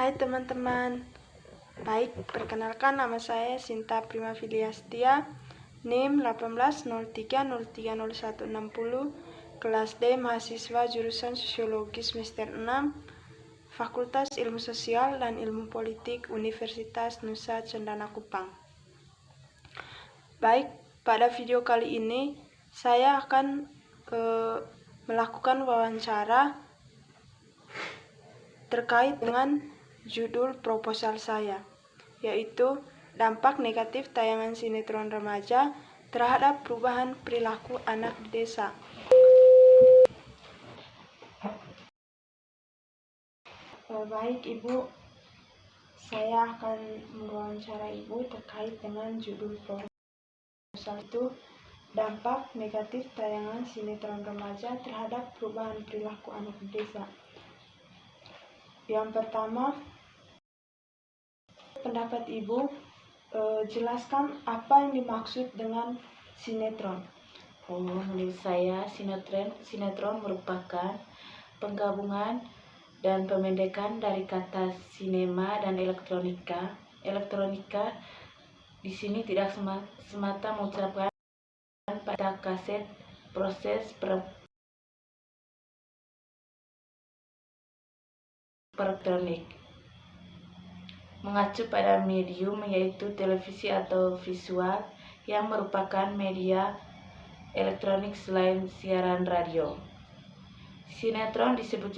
Hai teman-teman. Baik, perkenalkan nama saya Sinta Prima Filiastia, NIM 1803030160, kelas D mahasiswa jurusan Sosiologi semester 6, Fakultas Ilmu Sosial dan Ilmu Politik Universitas Nusa Cendana Kupang. Baik, pada video kali ini saya akan melakukan wawancara terkait dengan judul proposal saya, yaitu dampak negatif tayangan sinetron remaja terhadap perubahan perilaku anak di desa. Baik Ibu, saya akan mewawancara Ibu terkait dengan judul proposal itu, dampak negatif tayangan sinetron remaja terhadap perubahan perilaku anak di desa. Yang pertama, pendapat Ibu, jelaskan apa yang dimaksud dengan sinetron. Menurut saya, sinetron merupakan penggabungan dan pemendekan dari kata sinema dan elektronika. Elektronika di sini tidak semata mengucapkan pada kaset proses elektronik, mengacu pada medium yaitu televisi atau visual yang merupakan media elektronik selain siaran radio. Sinetron disebut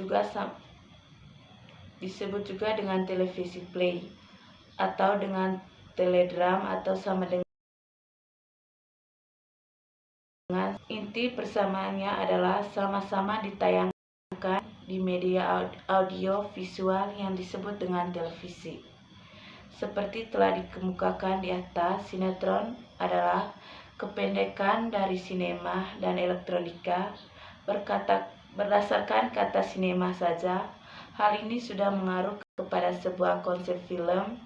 juga dengan televisi play atau dengan teledram atau sama dengan inti persamaannya adalah sama-sama ditayangkan di media audio visual yang disebut dengan televisi. Seperti telah dikemukakan di atas, sinetron adalah kependekan dari sinema dan elektronika. Berdasarkan kata sinema saja, hal ini sudah mengarah kepada sebuah konsep film.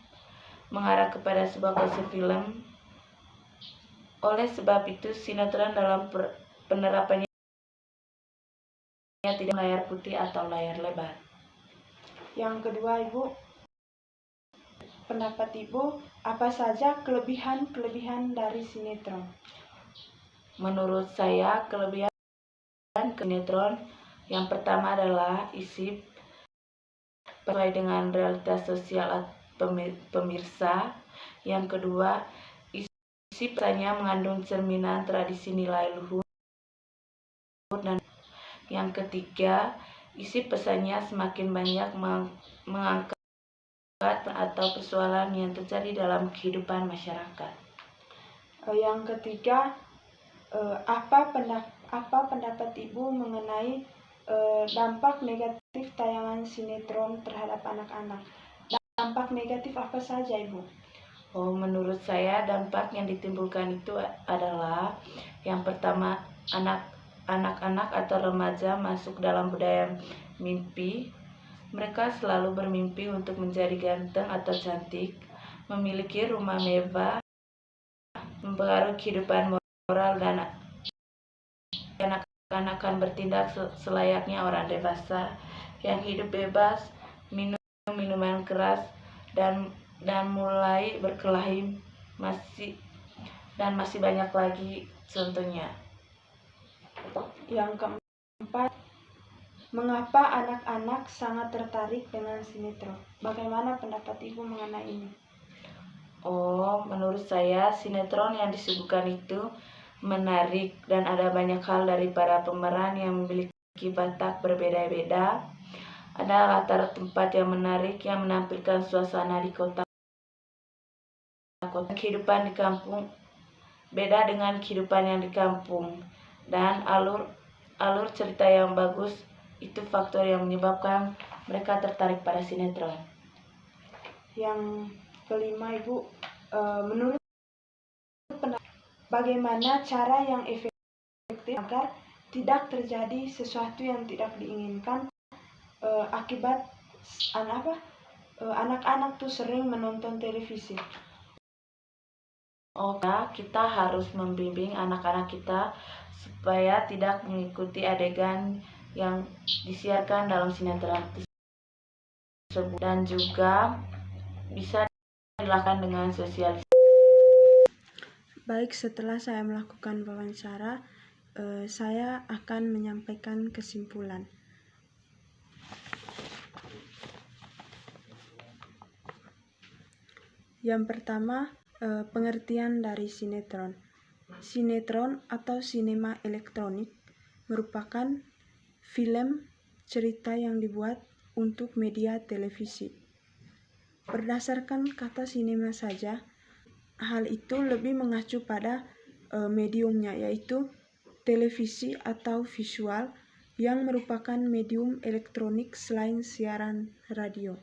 Oleh sebab itu, sinetron dalam penerapannya tidak layar putih atau layar lebar. Yang kedua, Ibu, pendapat Ibu, apa saja kelebihan dari sinetron? Menurut saya, kelebihan sinetron yang pertama adalah isi sesuai dengan realitas sosial pemirsa. Yang kedua, isi pesannya mengandung cerminan tradisi nilai luhur. Dan yang ketiga, isi pesannya semakin banyak mengangkat atau persoalan yang terjadi dalam kehidupan masyarakat. Yang ketiga, apa pendapat Ibu mengenai dampak negatif tayangan sinetron terhadap anak-anak? Dampak negatif apa saja, Ibu? Menurut saya, dampak yang ditimbulkan itu adalah yang pertama, anak-anak atau remaja masuk dalam budaya mimpi. Mereka selalu bermimpi untuk menjadi ganteng atau cantik, memiliki rumah mewah, mempengaruhi kehidupan moral, dan anak-anak akan bertindak selayaknya orang dewasa yang hidup bebas, minum minuman keras, dan mulai berkelahi, masih banyak lagi contohnya. Yang keempat, mengapa anak-anak sangat tertarik dengan sinetron? Bagaimana pendapat Ibu mengenai ini? Menurut saya, sinetron yang disuguhkan itu menarik dan ada banyak hal dari para pemeran yang memiliki watak berbeda-beda. Ada latar tempat yang menarik yang menampilkan suasana di kota. Kehidupan di kampung beda dengan kehidupan yang di kampung, dan alur cerita yang bagus itu faktor yang menyebabkan mereka tertarik pada sinetron. Yang kelima, Ibu, menurut bagaimana cara yang efektif agar tidak terjadi sesuatu yang tidak diinginkan akibat anak-anak tuh sering menonton televisi? Kita harus membimbing anak-anak kita supaya tidak mengikuti adegan yang disiarkan dalam sinetron tersebut, dan juga bisa dilakukan dengan sosialisasi. Baik, setelah saya melakukan wawancara, saya akan menyampaikan kesimpulan. Yang pertama, pengertian dari sinetron. Sinetron atau sinema elektronik merupakan film cerita yang dibuat untuk media televisi. Berdasarkan kata sinema saja, hal itu lebih mengacu pada mediumnya, yaitu televisi atau visual yang merupakan medium elektronik selain siaran radio.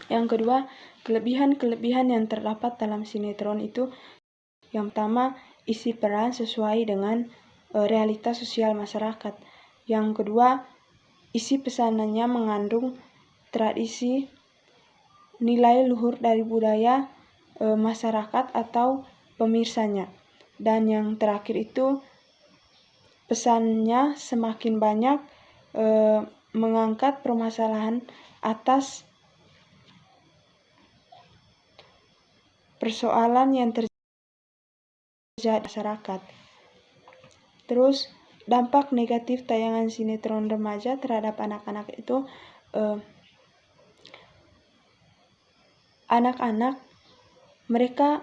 Yang kedua, kelebihan-kelebihan yang terdapat dalam sinetron itu, yang pertama, isi peran sesuai dengan realitas sosial masyarakat. Yang kedua, isi pesanannya mengandung tradisi, nilai luhur dari budaya masyarakat atau pemirsanya. Dan yang terakhir itu, pesannya semakin banyak mengangkat permasalahan atas persoalan yang terjadi di masyarakat. Terus, dampak negatif tayangan sinetron remaja terhadap anak-anak itu, anak-anak mereka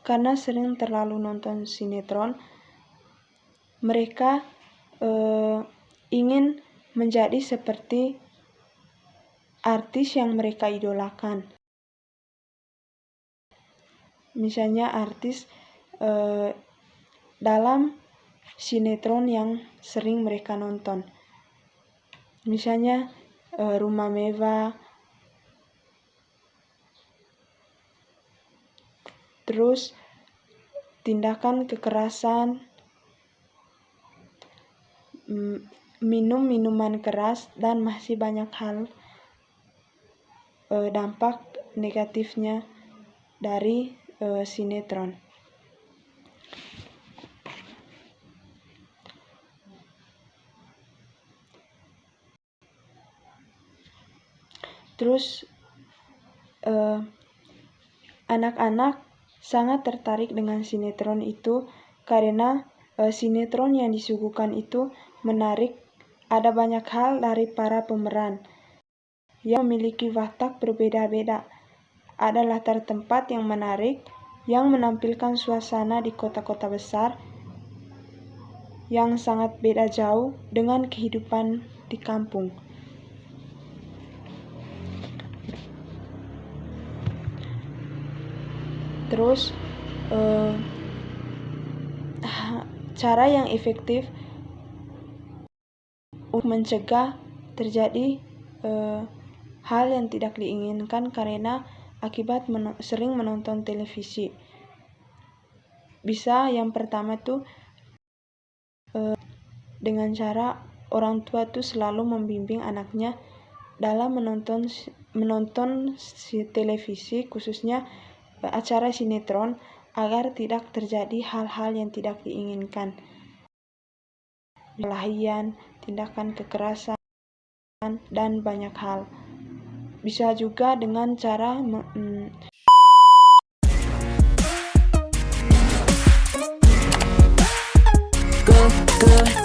karena sering terlalu nonton sinetron, mereka ingin menjadi seperti artis yang mereka idolakan. Misalnya artis dalam sinetron yang sering mereka nonton. Misalnya Rumah Mewah, terus tindakan kekerasan, minum minuman keras, dan masih banyak hal dampak negatifnya dari sinetron. Terus anak-anak sangat tertarik dengan sinetron itu karena sinetron yang disuguhkan itu menarik. Ada banyak hal dari para pemeran yang memiliki watak berbeda-beda. Ada latar tempat yang menarik, yang menampilkan suasana di kota-kota besar yang sangat beda jauh dengan kehidupan di kampung. Terus, cara yang efektif untuk mencegah terjadi hal yang tidak diinginkan karena akibat sering menonton televisi. Bisa yang pertama tuh dengan cara orang tua tuh selalu membimbing anaknya dalam menonton televisi, khususnya acara sinetron, agar tidak terjadi hal-hal yang tidak diinginkan. Perkelahian, tindakan kekerasan, dan banyak hal. Bisa juga dengan cara Go